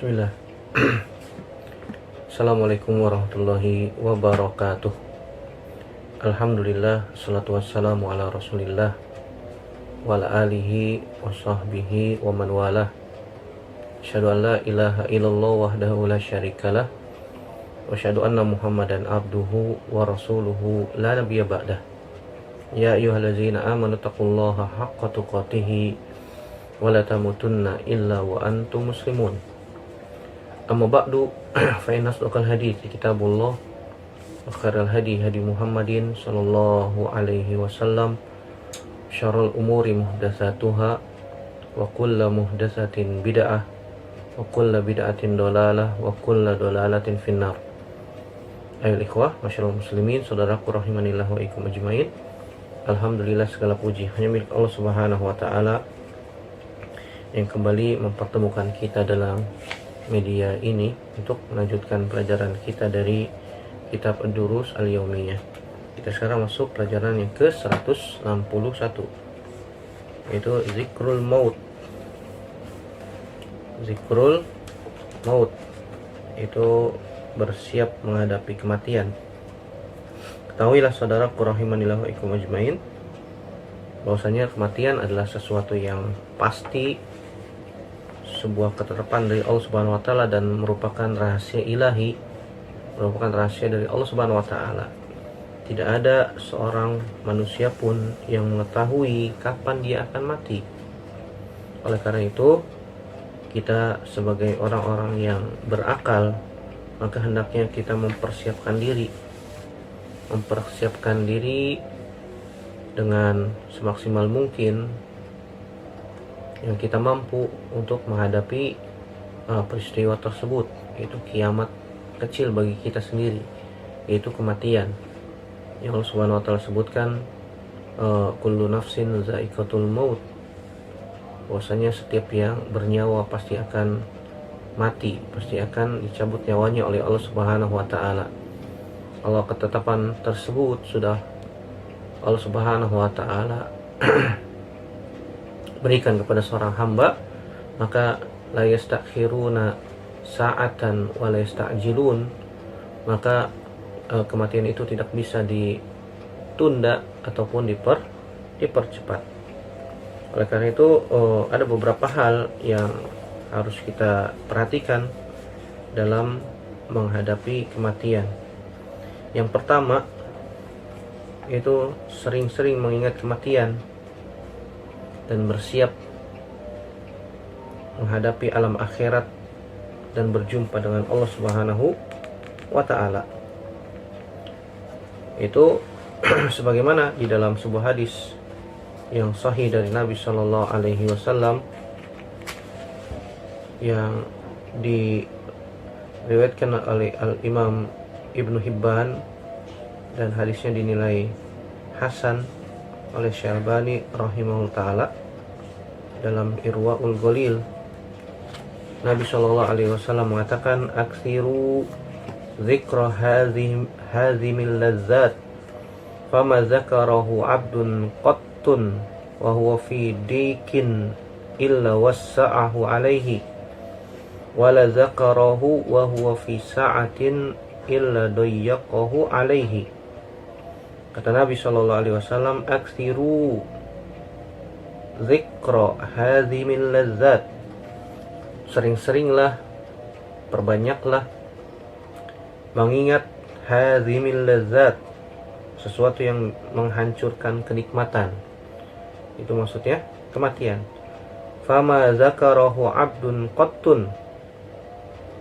Bismillah. Assalamualaikum warahmatullahi wabarakatuh. Alhamdulillah, salatu wassalamu ala rasulillah wa ala alihi wa sahbihi wa man walah. Asyhadu an la ilaha illallah wahdahu la syarikalah wa asyhadu anna muhammadan abduhu wa rasuluhu la nabiyya ba'dah. Ya ayyuhallazina amanu taqullaha haqqa tuqatih wa la tamutunna illa wa antum muslimun. Amma ba'du, fa inna asdaqal hadits kitabullah wa khairal hadi Muhammadin sallallahu alaihi wasallam, syarrul umuri muhdatsatuha wa kullu muhdatsatin bid'ah wa kullu bid'atin dhalalah wa kullu dhalalatin finnar. Ayo ikhwah, masyaallah muslimin, saudaraku rahimanillah wa ikum ajmain. Alhamdulillah, segala puji hanya milik Allah Subhanahu wa taala yang kembali mempertemukan kita dalam media ini untuk melanjutkan pelajaran kita dari kitab Ad-Durus Al-Yaumiyah. Kita sekarang masuk pelajaran yang ke-161, yaitu Zikrul Maut. Zikrul Maut itu bersiap menghadapi kematian. Ketahuilah saudaraku rahimanillah wa ikum ajmain, bahwasanya kematian adalah sesuatu yang pasti, sebuah ketetapan dari Allah Subhanahu wa taala dan merupakan rahasia ilahi, merupakan rahasia dari Allah Subhanahu wa taala. Tidak ada seorang manusia pun yang mengetahui kapan dia akan mati. Oleh karena itu, kita sebagai orang-orang yang berakal, maka hendaknya kita mempersiapkan diri dengan semaksimal mungkin yang kita mampu untuk menghadapi peristiwa tersebut, yaitu kiamat kecil bagi kita sendiri, yaitu kematian yang Allah Subhanahu wa taala sebutkan, kullu nafsin za'iqatul maut, bahwasanya setiap yang bernyawa pasti akan mati, pasti akan dicabut nyawanya oleh Allah Subhanahu wa taala. Kalau ketetapan tersebut sudah Allah Subhanahu wa taala berikan kepada seorang hamba, maka la yastakhiruna sa'atan wa la yasta'jilun, maka kematian itu tidak bisa ditunda ataupun dipercepat. Oleh karena itu ada beberapa hal yang harus kita perhatikan dalam menghadapi kematian. Yang pertama, yaitu sering-sering mengingat kematian dan bersiap menghadapi alam akhirat dan berjumpa dengan Allah Subhanahu wa taala. Itu sebagaimana di dalam sebuah hadis yang sahih dari Nabi sallallahu alaihi wasallam yang diriwayatkan oleh Al-Imam Ibnu Hibban dan hadisnya dinilai hasan oleh Syalbani rahimahullah ta'ala dalam Irwaul Ghalil. Nabi sallallahu alaihi wasallam mengatakan, aksiru zikra hazimil lazzat, fama zakarahu abdun qattun wa huwa fi dikin illa wassa'ahu alaihi, wala zakarahu wa huwa fi sa'atin illa dayyaqahu alaihi. Kata Nabi sallallahu alaihi wasallam, aksiru zikra hazimil lazzat, sering-seringlah, perbanyaklah mengingat hazimil lazzat, sesuatu yang menghancurkan kenikmatan. Itu maksudnya kematian. Fama zakarahu abdun qattun,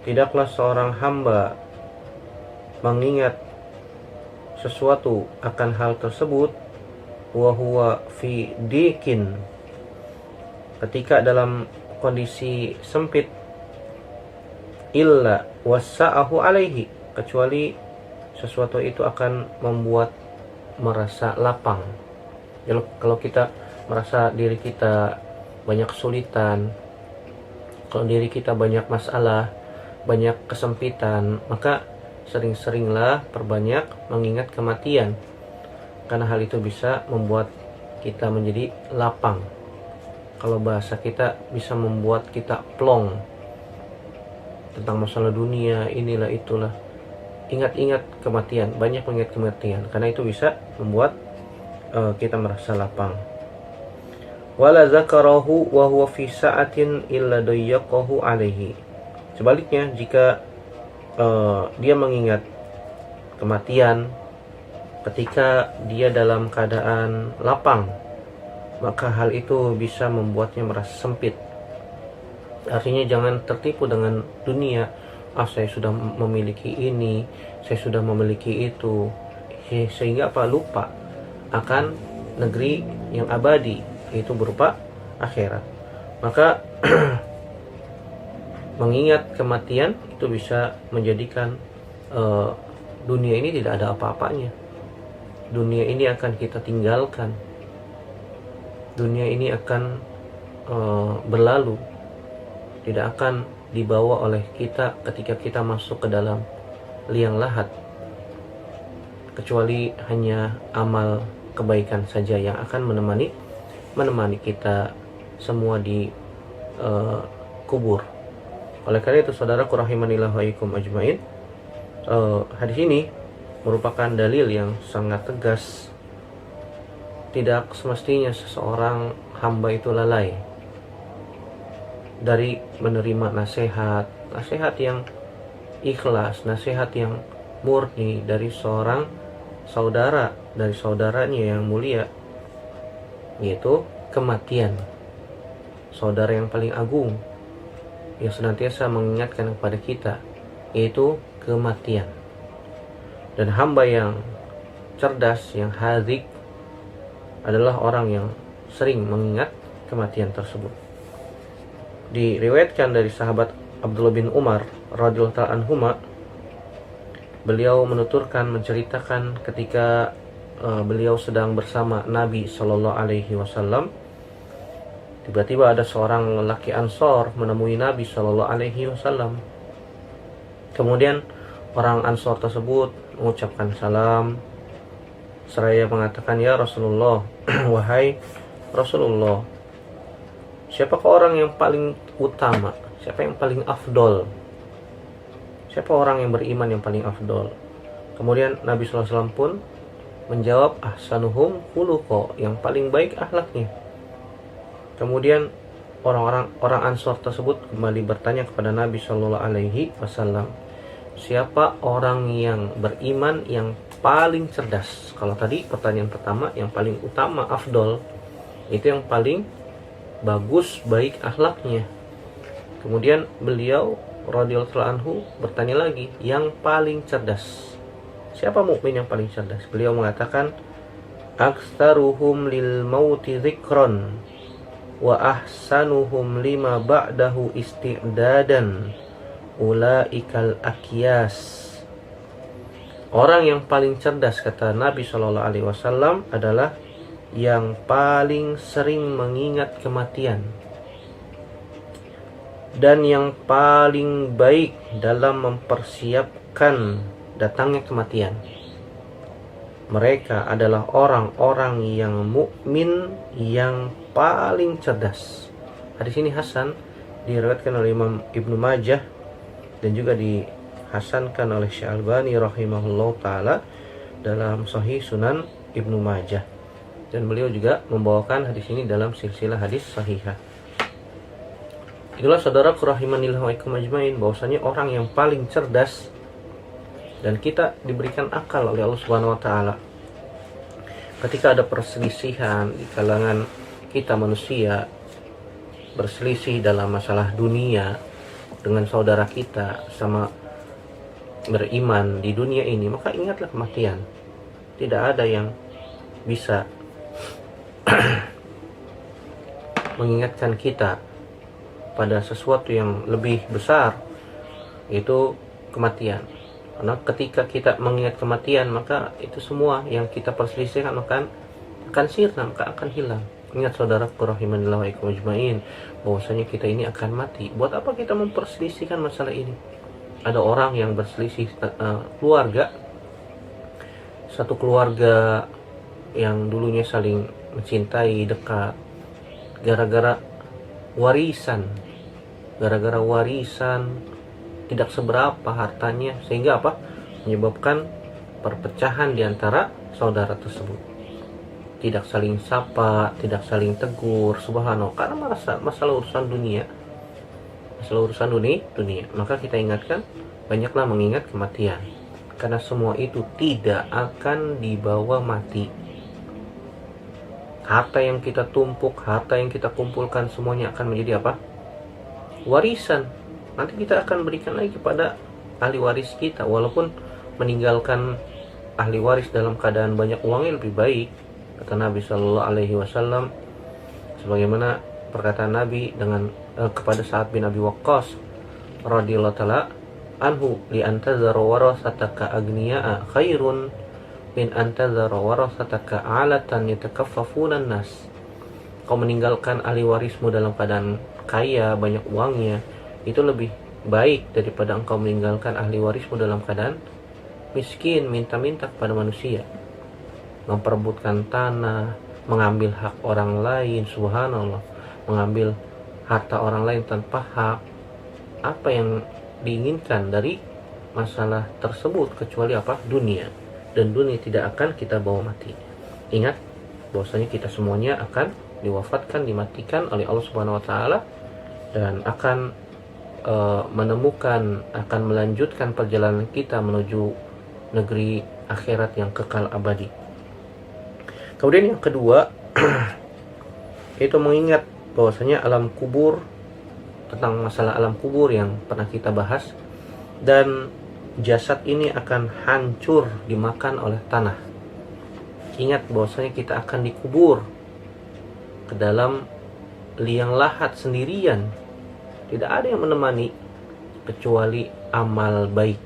tidaklah seorang hamba mengingat sesuatu akan hal tersebut, wa huwa fi dikin, ketika dalam kondisi sempit, illa wassa'ahu alaihi, kecuali sesuatu itu akan membuat merasa lapang. Jadi kalau kita merasa diri kita banyak kesulitan, kalau diri kita banyak masalah, banyak kesempitan, maka sering-seringlah perbanyak mengingat kematian, karena hal itu bisa membuat kita menjadi lapang. Kalau bahasa kita, bisa membuat kita plong. tentang masalah dunia, inilah itulah. Ingat-ingat kematian, banyak mengingat kematian, karena itu bisa membuat kita merasa lapang. Wala zakarahu wa huwa fi sa'atin illa dayyaqahu alaihi. Sebaliknya, jika dia mengingat kematian ketika dia dalam keadaan lapang, maka hal itu bisa membuatnya merasa sempit. Artinya jangan tertipu dengan dunia. Saya sudah memiliki ini, saya sudah memiliki itu, sehingga lupa akan negeri yang abadi, itu berupa akhirat. Maka mengingat kematian itu bisa menjadikan dunia ini tidak ada apa-apanya. Dunia ini akan kita tinggalkan. Dunia ini akan berlalu, tidak akan dibawa oleh kita ketika kita masuk ke dalam liang lahat, kecuali hanya amal kebaikan saja yang akan menemani kita semua di kubur. Oleh karena itu, saudaraku rahimanillah wa iyyakum ajmain, hadis ini merupakan dalil yang sangat tegas. Tidak semestinya seseorang hamba itu lalai dari menerima nasihat yang ikhlas, nasihat yang murni dari seorang saudara, dari saudaranya yang mulia, yaitu kematian. Saudara yang paling agung yang senantiasa mengingatkan kepada kita, yaitu kematian. Dan hamba yang cerdas, yang hadzik, adalah orang yang sering mengingat kematian tersebut. Diriwayatkan dari sahabat Abdullah bin Umar radhiyallahu ta'ala anhuma, beliau menuturkan, menceritakan ketika beliau sedang bersama Nabi Shallallahu Alaihi Wasallam, tiba-tiba ada seorang lelaki Ansor menemui Nabi Shallallahu Alaihi Wasallam. Kemudian orang Ansor tersebut mengucapkan salam seraya mengatakan, "Ya Rasulullah, wahai Rasulullah, siapakah orang yang paling utama? Siapa yang paling afdol? Siapa orang yang beriman yang paling afdol?" Kemudian Nabi SAW pun menjawab, "Ahsanuhum khuluqa," yang paling baik akhlaknya. Kemudian orang Ansor tersebut kembali bertanya kepada Nabi Shallallahu Alaihi Wasallam, siapa orang yang beriman yang paling cerdas? Kalau tadi pertanyaan pertama, yang paling utama, afdol, itu yang paling bagus, baik akhlaknya. Kemudian beliau radhiyallahu anhu bertanya lagi, yang paling cerdas, siapa mukmin yang paling cerdas? Beliau mengatakan, akstaruhum lil mauti dzikron wa ahsanuhum lima ba'dahu isti'dadan ulaikal akyas. Orang yang paling cerdas, kata Nabi Shallallahu Alaihi Wasallam, adalah yang paling sering mengingat kematian dan yang paling baik dalam mempersiapkan datangnya kematian. Mereka adalah orang-orang yang mukmin yang paling cerdas. Hadis ini hasan, diriwayatkan oleh Imam Ibnu Majah dan juga dihasankan oleh Syekh Albani rahimahullah taala dalam Sahih Sunan Ibnu Majah. Dan beliau juga membawakan hadis ini dalam silsilah hadis sahihah. Itulah saudaraku rahimanillah wa iyyakum ajmain, bahwasanya orang yang paling cerdas, dan kita diberikan akal oleh Allah Subhanahu wa taala. Ketika ada perselisihan di kalangan kita manusia, berselisih dalam masalah dunia dengan saudara kita sama beriman di dunia ini, maka ingatlah kematian. Tidak ada yang bisa mengingatkan kita pada sesuatu yang lebih besar, yaitu kematian. Karena ketika kita mengingat kematian, maka itu semua yang kita perselisihkan akan sirna, maka akan hilang. Ingat saudaraku rahimanillah wa iyyakum ajmain, bahwasanya kita ini akan mati. Buat apa kita memperselisihkan masalah ini? Ada orang yang berselisih keluarga, satu keluarga yang dulunya saling mencintai, dekat, gara-gara warisan tidak seberapa hartanya, sehingga apa? Menyebabkan perpecahan di antara saudara tersebut. Tidak saling sapa, tidak saling tegur, subhanallah, karena masalah urusan dunia. Masalah urusan dunia. Maka kita ingatkan, banyaklah mengingat kematian. Karena semua itu tidak akan dibawa mati. Harta yang kita tumpuk, harta yang kita kumpulkan, semuanya akan menjadi apa? Warisan. Nanti kita akan berikan lagi kepada ahli waris kita. Walaupun meninggalkan ahli waris dalam keadaan banyak uangnya lebih baik, kata Nabi Shallallahu Alaihi Wasallam, sebagaimana perkataan Nabi kepada Sa'ad bin Abi Waqqas radhiyallahu taala anhu, li antazara warasataka agniya'a khairun min antazara warasataka alatan yatakaffafuna nas. Kau meninggalkan ahli warismu dalam keadaan kaya, banyak uangnya, itu lebih baik daripada engkau meninggalkan ahli warismu dalam keadaan miskin, minta-minta kepada manusia, memperebutkan tanah, mengambil hak orang lain, subhanallah, mengambil harta orang lain tanpa hak. Apa yang diinginkan dari masalah tersebut kecuali apa? Dunia. Dan dunia tidak akan kita bawa mati. Ingat bahwasanya kita semuanya akan diwafatkan, dimatikan oleh Allah Subhanahu wa taala, dan akan akan melanjutkan perjalanan kita menuju negeri akhirat yang kekal abadi. Kemudian yang kedua itu mengingat bahwasanya alam kubur, tentang masalah alam kubur yang pernah kita bahas, dan jasad ini akan hancur dimakan oleh tanah. Ingat bahwasanya kita akan dikubur ke dalam liang lahat sendirian. Tidak ada yang menemani kecuali amal baik.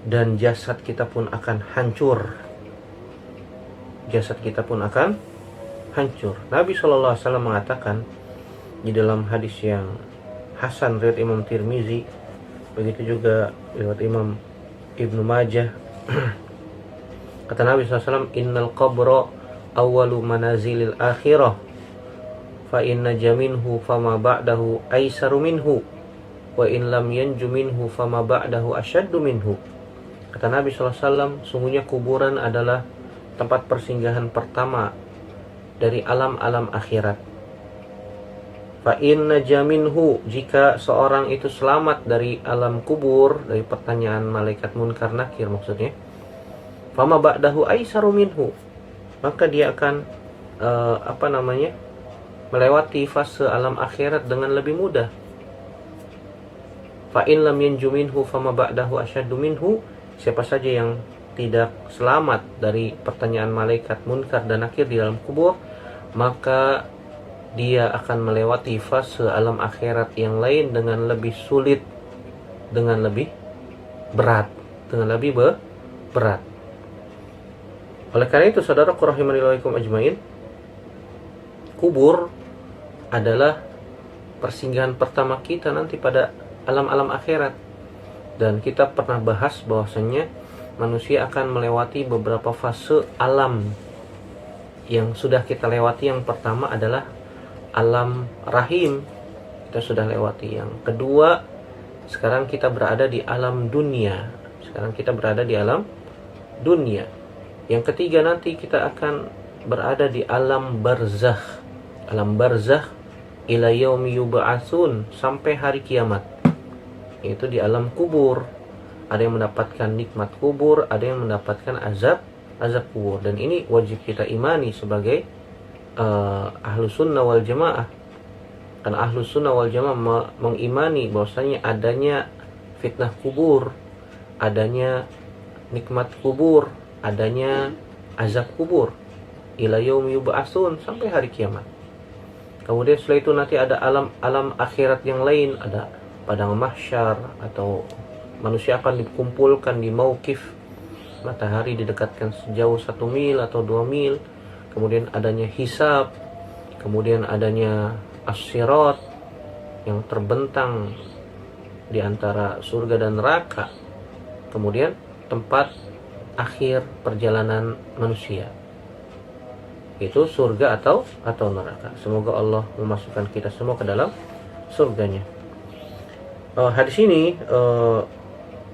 Dan jasad kita pun akan hancur. Jasad kita pun akan hancur. Nabi SAW mengatakan di dalam hadis yang hasan riwayat Imam Tirmizi, begitu juga riwayat Imam Ibnu Majah, kata Nabi SAW, innal qabra awwalu manazilil akhirah, fa inna jaminhu fama ba'dahu aisaru minhu, wa in lam yanju minhu fama ba'dahu asyaddu minhu. Kata Nabi SAW, sungguhnya kuburan adalah tempat persinggahan pertama dari alam-alam akhirat. Fa inna jaminhu, jika seorang itu selamat dari alam kubur, dari pertanyaan malaikat munkar nakir maksudnya, fama ba'dahu aisaru minhu, maka dia akan melewati fase alam akhirat dengan lebih mudah. Fa in lam yanju minhu fama ba'dahu asyaddu minhu, siapa saja yang tidak selamat dari pertanyaan malaikat munkar dan nakir di dalam kubur, maka dia akan melewati fase alam akhirat yang lain dengan lebih sulit, dengan lebih berat, berat. Oleh karena itu, saudaraku rahimani wa rahimakumullah ajmain, kubur adalah persinggahan pertama kita nanti pada alam-alam akhirat. Dan kita pernah bahas bahwasanya manusia akan melewati beberapa fase alam. Yang sudah kita lewati, yang pertama adalah alam rahim, kita sudah lewati. Yang kedua, sekarang kita berada di alam dunia. Yang ketiga, nanti kita akan berada di alam barzakh. Alam barzakh ila yaumi yub'atsun, sampai hari kiamat. Yaitu di alam kubur. Ada yang mendapatkan nikmat kubur, ada yang mendapatkan azab kubur. Dan ini wajib kita imani sebagai ahlu sunnah wal jamaah. Karena ahlu sunnah wal jamaah mengimani bahwasanya adanya fitnah kubur, adanya nikmat kubur, adanya azab kubur, ila yaumi yub'atsun, sampai hari kiamat. Kemudian setelah itu nanti ada alam akhirat yang lain, ada padang mahsyar, atau manusia akan dikumpulkan di mauqif, matahari didekatkan sejauh 1 mil atau 2 mil. Kemudian adanya hisab, kemudian adanya as-sirat yang terbentang di antara surga dan neraka. Kemudian tempat akhir perjalanan manusia, itu surga atau neraka. Semoga Allah memasukkan kita semua ke dalam surganya. Hadis ini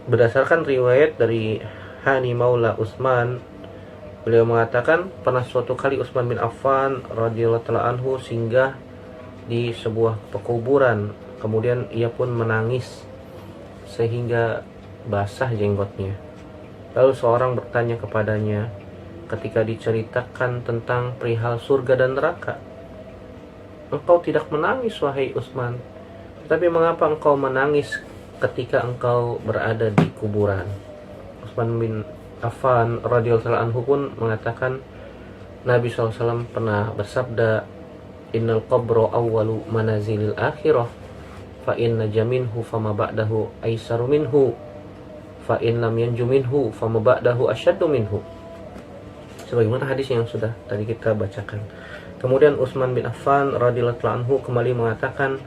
berdasarkan riwayat dari Hani Maula Utsman. Beliau mengatakan pernah suatu kali Utsman bin Affan radhiyallahu taala anhu singgah di sebuah pekuburan, kemudian ia pun menangis sehingga basah jenggotnya. Lalu seorang bertanya kepadanya ketika diceritakan tentang perihal surga dan neraka, "Engkau tidak menangis wahai Utsman, tetapi mengapa engkau menangis ketika engkau berada di kuburan?" Utsman bin Affan radhiyallahu anhu pun mengatakan Nabi SAW pernah bersabda, "Innal qabra awwalu manazilil akhirah, fa inna jaminhu fama ba'dahu aisaru minhu, fa in lam yanju minhu fama ba'dahu asyaddu minhu." Sebagaimana hadis yang sudah tadi kita bacakan. Kemudian Utsman bin Affan radhiyallahu anhu kembali mengatakan,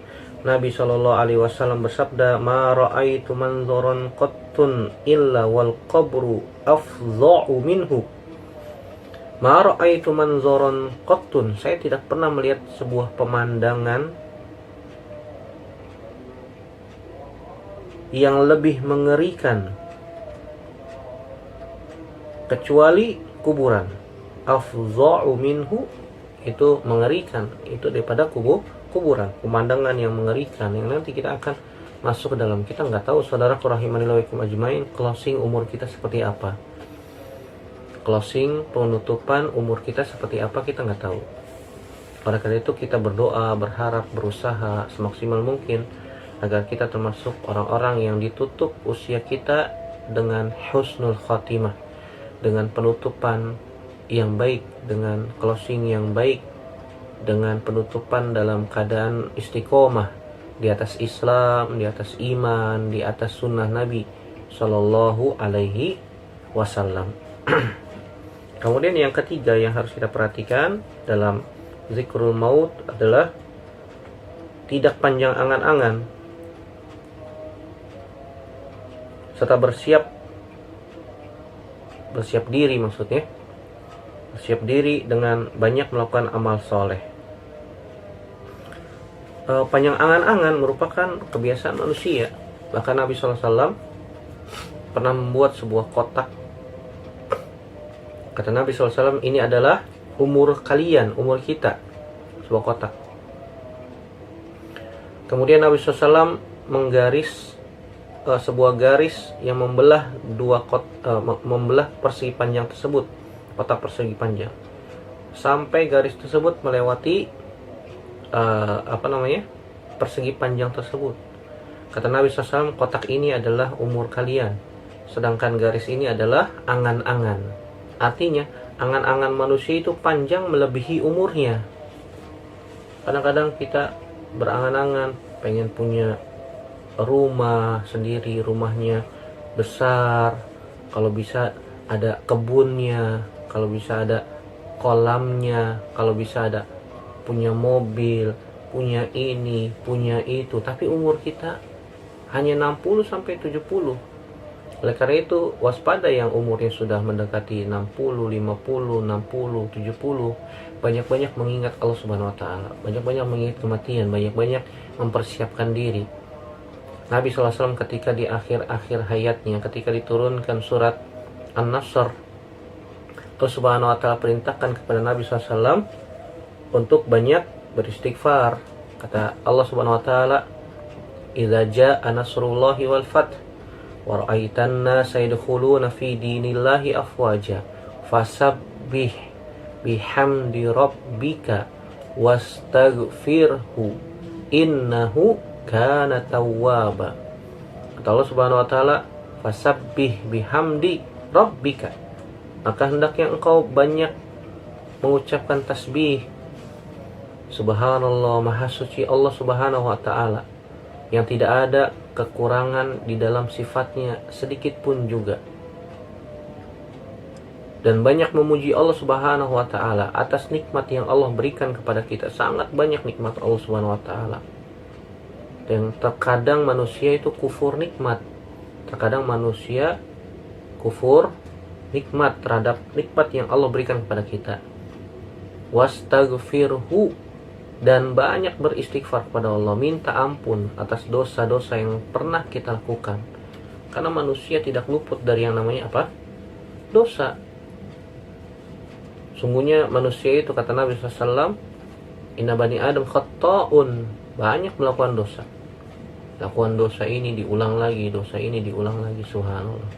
Nabi SAW bersabda, "Ma ra'aitu manzaran qattun illa wal qabru afdha'u minhu." Ma ra'aitu manzaran qattun, saya tidak pernah melihat sebuah pemandangan yang lebih mengerikan kecuali kuburan. Afdha'u minhu itu mengerikan, itu daripada kuburan, pemandangan yang mengerikan yang nanti kita akan masuk ke dalam. Kita nggak tahu, saudaraku rahimanillah wa ikum ajmain, closing umur kita seperti apa, closing penutupan umur kita seperti apa, kita nggak tahu. Oleh karena itu kita berdoa, berharap, berusaha semaksimal mungkin agar kita termasuk orang-orang yang ditutup usia kita dengan husnul khatimah, dengan penutupan yang baik, dengan closing yang baik, dengan penutupan dalam keadaan istiqomah di atas Islam, di atas iman, di atas sunnah Nabi Shallallahu Alaihi Wasallam. Kemudian yang ketiga yang harus kita perhatikan dalam zikrul maut adalah tidak panjang angan-angan, serta bersiap diri, maksudnya bersiap diri dengan banyak melakukan amal soleh. Panjang angan-angan merupakan kebiasaan manusia. Bahkan Nabi SAW pernah membuat sebuah kotak. Kata Nabi SAW, ini adalah umur kalian, umur kita, sebuah kotak. Kemudian Nabi SAW menggaris sebuah garis yang membelah membelah persegi panjang tersebut, kotak persegi panjang, sampai garis tersebut melewati persegi panjang tersebut. Kata Nabi SAW, kotak ini adalah umur kalian, sedangkan garis ini adalah angan-angan. Artinya angan-angan manusia itu panjang melebihi umurnya. Kadang-kadang kita berangan-angan pengen punya rumah sendiri, rumahnya besar, kalau bisa ada kebunnya, kalau bisa ada kolamnya, kalau bisa ada punya mobil, punya ini, punya itu. Tapi umur kita hanya 60 sampai 70. Oleh karena itu waspada yang umurnya sudah mendekati 60, 50, 60, 70. Banyak-banyak mengingat Allah Subhanahu wa taala, banyak-banyak mengingat kematian, banyak-banyak mempersiapkan diri. Nabi SAW ketika di akhir-akhir hayatnya, ketika diturunkan surat An-Nasr, Allah Subhanahu wa taala perintahkan kepada Nabi SAW untuk banyak beristighfar. Kata Allah Subhanahu wa taala, "Idza jaa nasrullahi wal fath wa ra'aitan nasa yadkhuluna fi dinillahi afwaja fasabbih bihamdi rabbika wastaghfirhu innahu kana tawwaba." Kata Allah Subhanahu wa taala, "Fasabbih bihamdi rabbika." Maka hendaknya engkau banyak mengucapkan tasbih. Subhanallah, maha suci Allah Subhanahu wa ta'ala, yang tidak ada kekurangan di dalam sifatnya sedikit pun juga. Dan banyak memuji Allah Subhanahu wa ta'ala atas nikmat yang Allah berikan kepada kita. Sangat banyak nikmat Allah Subhanahu wa ta'ala. Dan terkadang manusia itu kufur nikmat. Terkadang manusia kufur nikmat terhadap nikmat yang Allah berikan kepada kita. Wastaghfirhu, dan banyak beristighfar kepada Allah, minta ampun atas dosa-dosa yang pernah kita lakukan. Karena manusia tidak luput dari yang namanya apa? Dosa. Sungguhnya manusia itu, kata Nabi SAW, inna bani Adam khatta'un, banyak melakukan dosa. Lakukan dosa ini diulang lagi, dosa ini diulang lagi, subhanallah.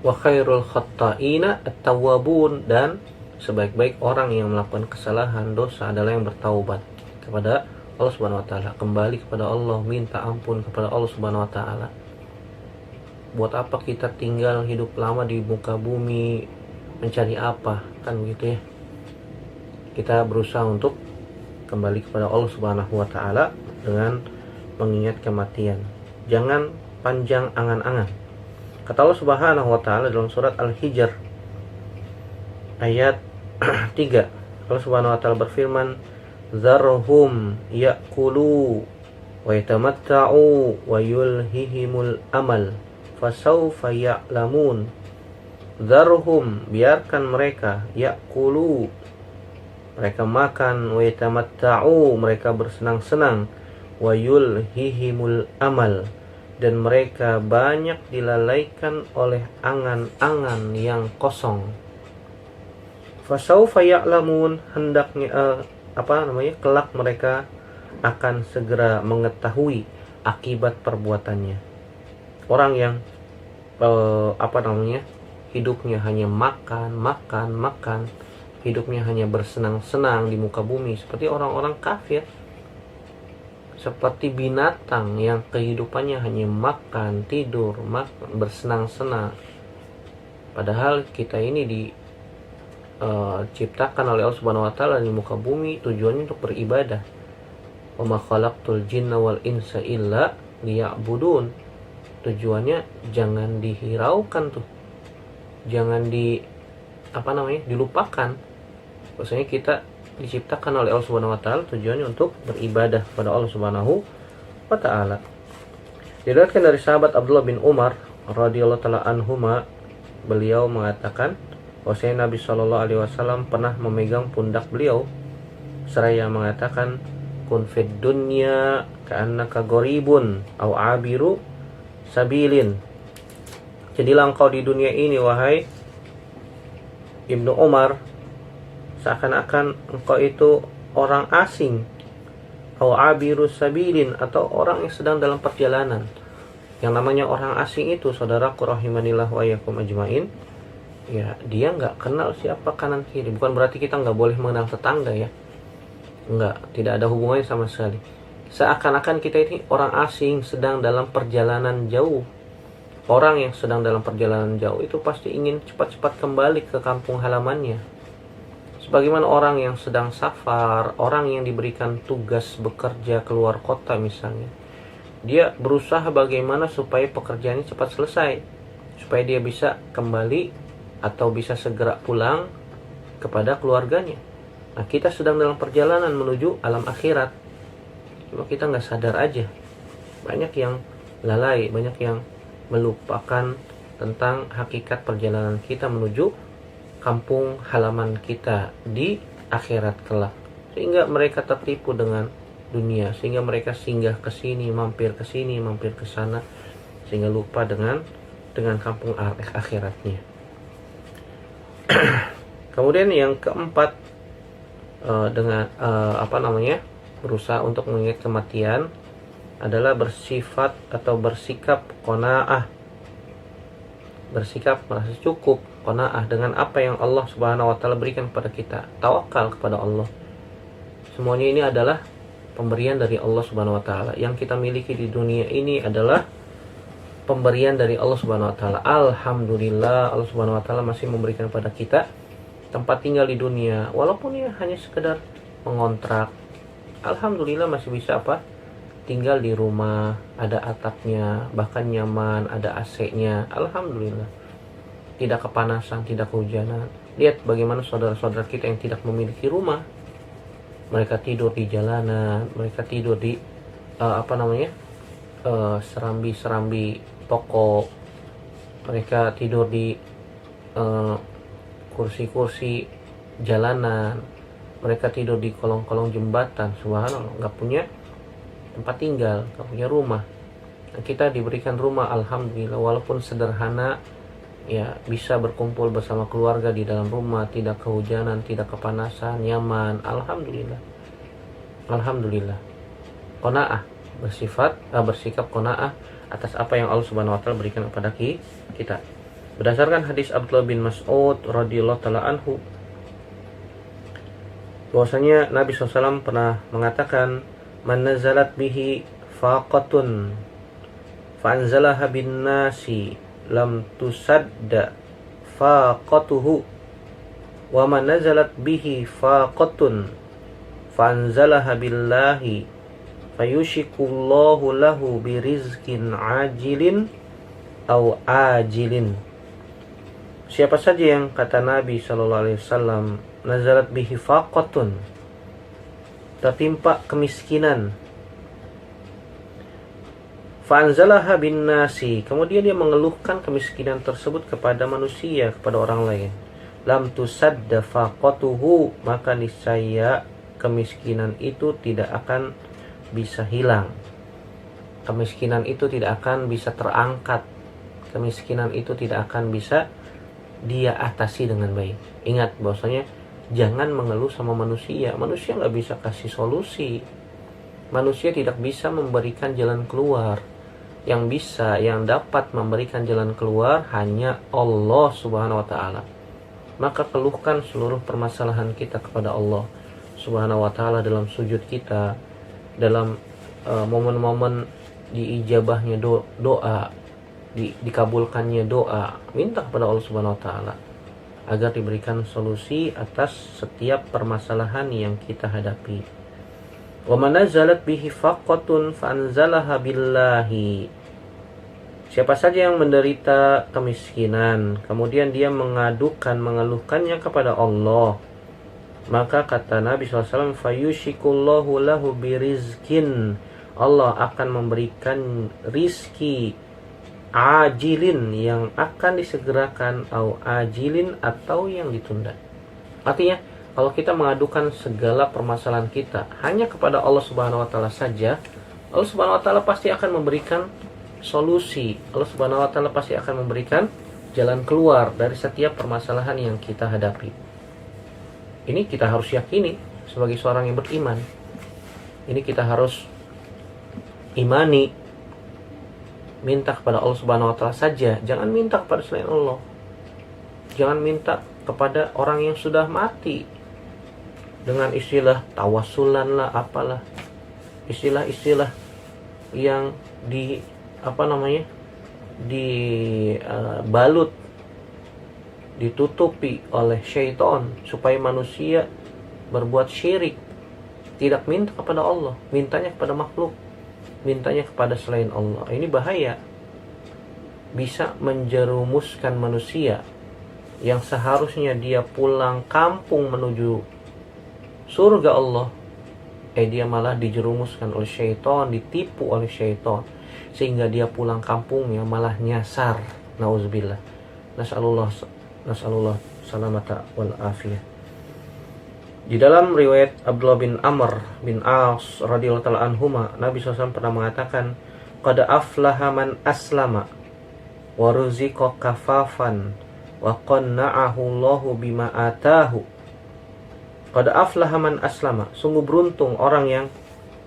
Wa khairul khatta'ina at-tawwabun, dan sebaik-baik orang yang melakukan kesalahan dosa adalah yang bertaubat kepada Allah Subhanahu wa taala, kembali kepada Allah, minta ampun kepada Allah Subhanahu wa taala. Buat apa kita tinggal hidup lama di muka bumi, mencari apa? Kan begitu ya. Kita berusaha untuk kembali kepada Allah Subhanahu wa taala dengan mengingat kematian. Jangan panjang angan-angan. Kata Allah Subhanahu wa taala dalam surat Al-Hijr ayat 3. Allah Subhanahu wa taala berfirman, "Zarhum ya'kulu wa yatamatta'u wa yulhihimul amal fasawfa ya'lamun." Zarhum, biarkan mereka, ya'kulu, mereka makan, wa yatamatta'u, mereka bersenang-senang, wa yulhihimul amal, dan mereka banyak dilalaikan oleh angan-angan yang kosong. Fasawfa ya'lamun, hendaknya kelak mereka akan segera mengetahui akibat perbuatannya. Orang yang hidupnya hanya makan, hidupnya hanya bersenang-senang di muka bumi, seperti orang-orang kafir, seperti binatang yang kehidupannya hanya makan, tidur, bersenang-senang. Padahal kita ini diciptakan oleh Allah Subhanahu wa taala di muka bumi tujuannya untuk beribadah. Wa ma khalaqtul jinna wal insa illa liya'budun. Tujuannya jangan dihiraukan tuh. Jangan dilupakan. Maksudnya kita diciptakan oleh Allah Subhanahu wa taala tujuannya untuk beribadah kepada Allah Subhanahu wa taala. Diriwayatkan dari sahabat Abdullah bin Umar radhiyallahu taala anhuma, beliau mengatakan bahwasanya Nabi Shallallahu alaihi wasallam pernah memegang pundak beliau seraya mengatakan, kun fid dunya ka'annaka gharibun aw abiru sabilin. Jadilah engkau di dunia ini, wahai Ibnu Umar, seakan-akan engkau itu orang asing, aw abiru sabilin, atau orang yang sedang dalam perjalanan. Yang namanya orang asing itu, saudaraku rahimanillah wa iyyakum ajmain, ya dia nggak kenal siapa kanan kiri. Bukan berarti kita nggak boleh mengenal tetangga ya, nggak, tidak ada hubungannya sama sekali. Seakan-akan kita ini orang asing sedang dalam perjalanan jauh. Orang yang sedang dalam perjalanan jauh itu pasti ingin cepat-cepat kembali ke kampung halamannya. Sebagaimana orang yang sedang safar, orang yang diberikan tugas bekerja keluar kota misalnya, dia berusaha bagaimana supaya pekerjaannya cepat selesai, supaya dia bisa kembali atau bisa segera pulang kepada keluarganya. Nah, kita sedang dalam perjalanan menuju alam akhirat, cuma kita nggak sadar aja. Banyak yang lalai, banyak yang melupakan tentang hakikat perjalanan kita menuju kampung halaman kita di akhirat kelak, sehingga mereka tertipu dengan dunia, sehingga mereka singgah ke sini, mampir ke sini, mampir ke sana, sehingga lupa dengan kampung akhiratnya. Kemudian yang keempat, berusaha untuk mengingat kematian adalah bersifat atau bersikap qanaah, bersikap merasa cukup, qanaah dengan apa yang Allah Subhanahu wa taala berikan kepada kita, tawakal kepada Allah. Semuanya ini adalah pemberian dari Allah Subhanahu wa taala. Yang kita miliki di dunia ini adalah pemberian dari Allah Subhanahu wa taala. Alhamdulillah, Allah Subhanahu wa taala masih memberikan kepada kita tempat tinggal di dunia, walaupun ya hanya sekedar mengontrak. Alhamdulillah masih bisa tinggal di rumah, ada atapnya, bahkan nyaman, ada AC-nya. Alhamdulillah. Tidak kepanasan, tidak kehujanan. Lihat bagaimana saudara-saudara kita yang tidak memiliki rumah. Mereka tidur di jalanan, mereka tidur di serambi-serambi toko. Mereka tidur di kursi-kursi jalanan. mereka tidur di kolong-kolong jembatan, subhanallah, nggak punya tempat tinggal, nggak punya rumah. Nah, kita diberikan rumah, alhamdulillah, walaupun sederhana, ya bisa berkumpul bersama keluarga di dalam rumah, tidak kehujanan, tidak kepanasan, nyaman, alhamdulillah. Alhamdulillah. Qanaah, bersikap qanaah atas apa yang Allah Subhanahu wa taala berikan kepada kita. Berdasarkan hadis Abdullah bin Mas'ud radhiyallahu taala anhu, bahwasanya Nabi SAW pernah mengatakan, man nazalat bihi faqatun fa'anzalaha bin nasi lam tusadda faqatuhu, wa man nazalat bihi faqatun fa'anzalaha billahi fayushikullahu lahu birizkin ajilin au ajilin. Siapa saja yang, kata Nabi SAW, nazalat bihi faqatun, tertimpa kemiskinan, fa'anzalaha bin nasi, kemudian dia mengeluhkan kemiskinan tersebut kepada manusia, kepada orang lain, lam tusadda faqatuhu, maka niscaya kemiskinan itu tidak akan bisa hilang, kemiskinan itu tidak akan bisa terangkat, kemiskinan itu tidak akan bisa dia atasi dengan baik. Ingat bahwasanya jangan mengeluh sama manusia. Manusia nggak bisa kasih solusi. Manusia tidak bisa memberikan jalan keluar. Yang bisa, yang dapat memberikan jalan keluar hanya Allah Subhanahu wa taala. Maka keluhkan seluruh permasalahan kita kepada Allah Subhanahu wa taala dalam sujud kita, dalam momen-momen diijabahnya doa, dikabulkannya doa, minta kepada Allah Subhanahu wa taala agar diberikan solusi atas setiap permasalahan yang kita hadapi. Wa man nazalat bihi faqatun fa'anzalaha billahi. Siapa saja yang menderita kemiskinan, kemudian dia mengeluhkannya kepada Allah, maka kata Nabi SAW, fayushikullahu lahu birizkin, Allah akan memberikan rizki ajilin, yang akan disegerakan, atau ajilin, atau yang ditunda. Artinya, kalau kita mengadukan segala permasalahan kita hanya kepada Allah Subhanahu wa taala saja, Allah Subhanahu wa taala pasti akan memberikan solusi. Allah Subhanahu wa taala pasti akan memberikan jalan keluar dari setiap permasalahan yang kita hadapi. Ini kita harus yakini sebagai seorang yang beriman. Ini kita harus imani, minta kepada Allah Subhanahu wa taala saja, jangan minta kepada selain Allah. Jangan minta kepada orang yang sudah mati dengan istilah tawasulan lah, apalah, istilah-istilah yang dibalut, ditutupi oleh syaitan supaya manusia berbuat syirik. Tidak minta kepada Allah, mintanya kepada makhluk, mintanya kepada selain Allah. Ini bahaya, bisa menjerumuskan manusia yang seharusnya dia pulang kampung menuju surga Allah, dia malah dijerumuskan oleh syaitan, ditipu oleh syaitan, sehingga dia pulang kampungnya malah nyasar. Nauzubillah. Nasallallahu salamata wal afiyah. Di dalam riwayat Abdullah bin Amr bin As radhiyallahu taala anhuma, Nabi SAW pernah mengatakan, qad aflaha man aslama wa ruziqa kafafan wa qanna'ahu Allahu bima atahu. Qad aflaha man aslama, sungguh beruntung orang yang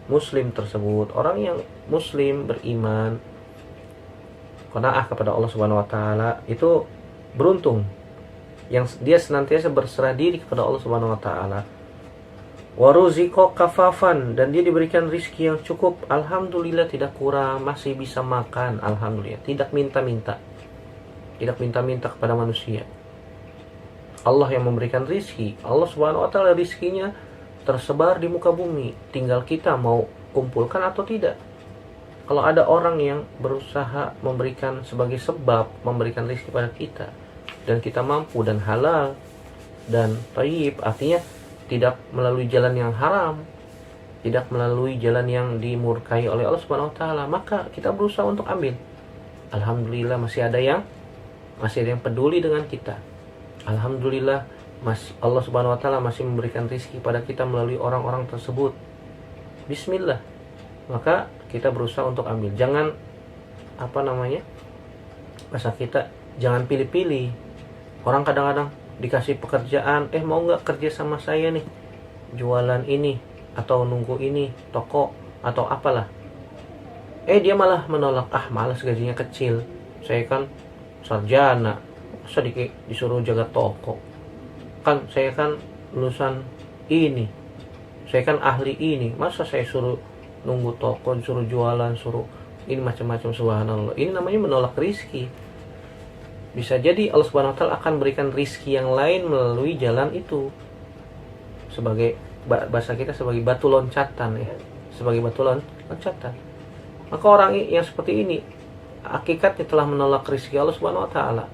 muslim tersebut, orang yang muslim beriman, qanaah kepada Allah Subhanahu wa taala, itu beruntung, yang dia senantiasa berserah diri kepada Allah Subhanahu wa taala. Wa ruziqa kafafan, dan dia diberikan rizki yang cukup, alhamdulillah, tidak kurang, masih bisa makan, alhamdulillah, tidak minta-minta kepada manusia. Allah yang memberikan rizki. Allah Subhanahu wa taala rizkinya tersebar di muka bumi, tinggal kita mau kumpulkan atau tidak. Kalau ada orang yang berusaha memberikan sebagai sebab memberikan rizki pada kita, dan kita mampu dan halal dan thayyib, artinya tidak melalui jalan yang haram, tidak melalui jalan yang dimurkai oleh Allah Subhanahu wa taala, maka kita berusaha untuk ambil. Alhamdulillah masih ada yang peduli dengan kita. Alhamdulillah Allah Subhanahu wa taala masih memberikan rizki pada kita melalui orang-orang tersebut, bismillah, maka kita berusaha untuk ambil. Jangan bahasa kita, jangan pilih-pilih. Orang kadang-kadang dikasih pekerjaan, mau nggak kerja sama saya nih, jualan ini atau nunggu ini toko atau apalah, dia malah menolak, malas gajinya kecil, saya kan sarjana, masa disuruh jaga toko, kan saya kan lulusan ini, saya kan ahli ini, masa saya suruh nunggu toko, suruh jualan, suruh ini macam-macam. Subhanallah, ini namanya menolak rizki. Bisa jadi Allah Subhanahu wa taala akan berikan rizki yang lain melalui jalan itu, sebagai bahasa kita sebagai batu loncatan ya, sebagai batu loncatan. Maka orang yang seperti ini hakikatnya telah menolak rizki Allah Subhanahu wa taala,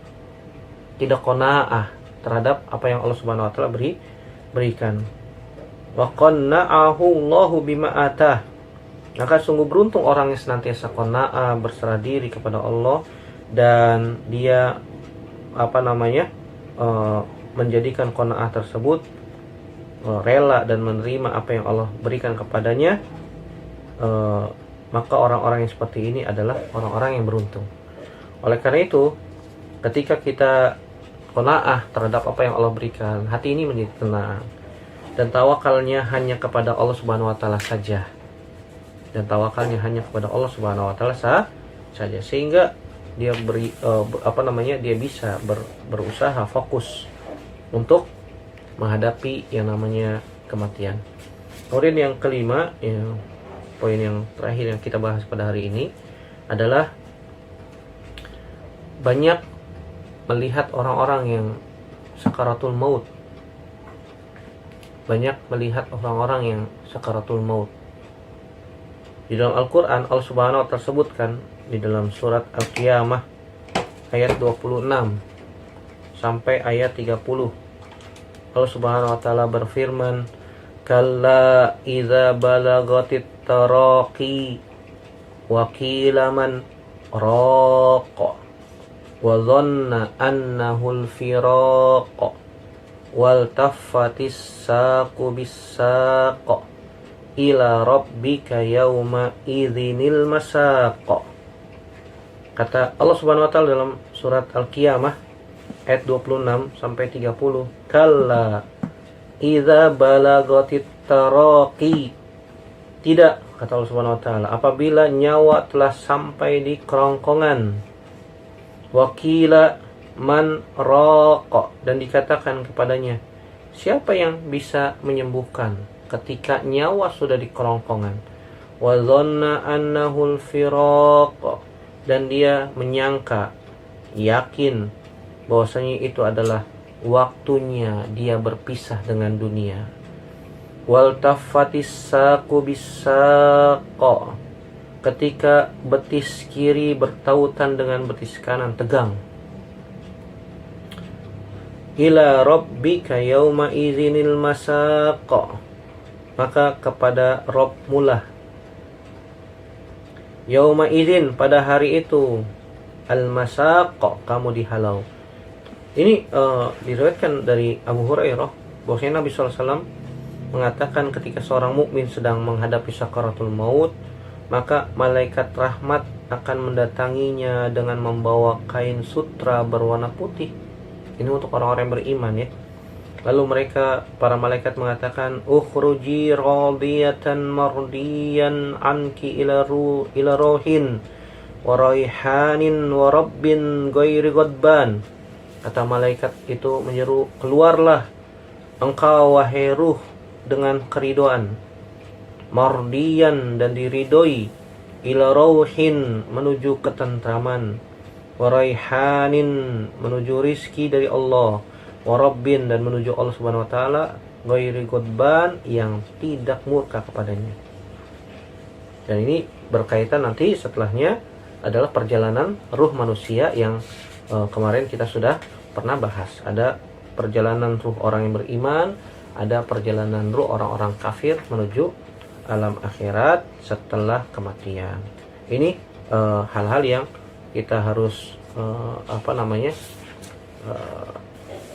tidak qanaah terhadap apa yang Allah Subhanahu wa taala berikan. Wa qanna'ahu Allahu bima atah. Maka sungguh beruntung orang yang senantiasa qanaah, berserah diri kepada Allah, dan dia menjadikan qanaah tersebut rela dan menerima apa yang Allah berikan kepadanya. Maka orang-orang yang seperti ini adalah orang-orang yang beruntung. Oleh karena itu, ketika kita qanaah terhadap apa yang Allah berikan, hati ini menjadi tenang, dan tawakalnya hanya kepada Allah Subhanahu wa taala saja. Sehingga dia dia bisa berusaha fokus untuk menghadapi yang namanya kematian. Kemudian yang kelima, poin yang terakhir yang kita bahas pada hari ini adalah banyak melihat orang-orang yang sakaratul maut. Di dalam Al-Quran, Allah Subhanahu wa ta'ala tersebutkan di dalam surat Al-Qiyamah ayat 26 sampai ayat 30. Allah Subhanahu wa ta'ala berfirman, kalla idza balagatit taraqi wa qila man raqa wa dhanna annahu al-firaq wal taffatis saqu bis-saq ila rabbika yauma idzinil masaq. Kata Allah Subhanahu wa taala dalam surat Al-Qiyamah ayat 26 sampai 30, kalla idza balagatit taraqi. Tidak, kata Allah Subhanahu wa taala, apabila nyawa telah sampai di kerongkongan. Wakila man raqa, dan dikatakan kepadanya, siapa yang bisa menyembuhkan ketika nyawa sudah di kerongkongan. Wa dhanna annahu al-firaq, dan dia menyangka, yakin bahwasanya itu adalah waktunya dia berpisah dengan dunia. Wal taffatis saqu bis-saq, ketika betis kiri bertautan dengan betis kanan tegang. Ila rabbika yauma idzinil masaq, maka kepada Rabb-Mu lah. Yauma idzin, pada hari itu, al-masaq, kamu dihalau. Ini diriwayatkan dari Abu Hurairah bahwasanya Nabi SAW mengatakan ketika seorang mukmin sedang menghadapi sakaratul maut, maka malaikat rahmat akan mendatanginya dengan membawa kain sutra berwarna putih. Ini untuk orang-orang yang beriman ya. Lalu para malaikat mengatakan, ukhruji radiyatan mardiyan anki ila rohin wa raihanin wa rabbin ghairi ghadban. Kata malaikat itu menyeru, keluarlah engkau wahai ruh dengan keridoan, mardiyan dan diridoi, ila rohin menuju ketentraman, wa raihanin menuju rizki dari Allah, warabbin dan menuju Allah Subhanahu wa taala, ghairi ghadban yang tidak murka kepadanya. Dan ini berkaitan nanti setelahnya adalah perjalanan ruh manusia yang kemarin kita sudah pernah bahas. Ada perjalanan ruh orang yang beriman, ada perjalanan ruh orang-orang kafir menuju alam akhirat setelah kematian. Ini hal-hal yang kita harus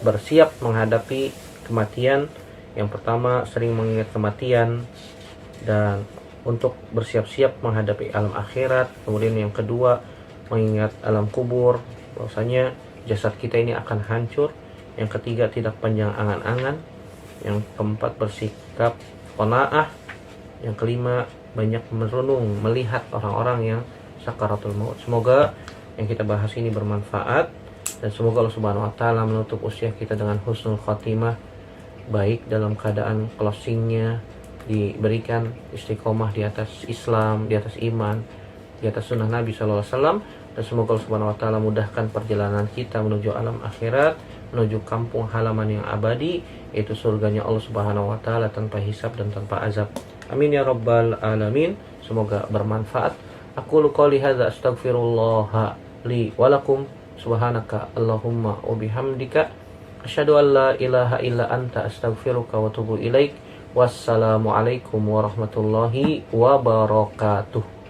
bersiap menghadapi kematian. Yang pertama, sering mengingat kematian dan untuk bersiap-siap menghadapi alam akhirat. Kemudian yang kedua, mengingat alam kubur, bahwasanya jasad kita ini akan hancur. Yang ketiga, tidak panjang angan-angan. Yang keempat, bersikap qanaah. Yang kelima, banyak merenung melihat orang-orang yang sakaratul maut. Semoga yang kita bahas ini bermanfaat, dan semoga Allah Subhanahu wa taala menutup usia kita dengan husnul khatimah, baik dalam keadaan closingnya diberikan istiqomah di atas Islam, di atas iman, di atas sunnah Nabi SAW. Dan semoga Allah Subhanahu wa taala mudahkan perjalanan kita menuju alam akhirat, menuju kampung halaman yang abadi, yaitu surganya Allah Subhanahu wa taala tanpa hisab dan tanpa azab. Amin ya rabbal alamin. Semoga bermanfaat. Aku qouli hadza astaghfirullah li wa lakum. Subhanaka Allahumma wa bihamdika asyhadu an la ilaha illa anta astaghfiruka wa atubu ilaik. Wassalamualaikum warahmatullahi wabarakatuh.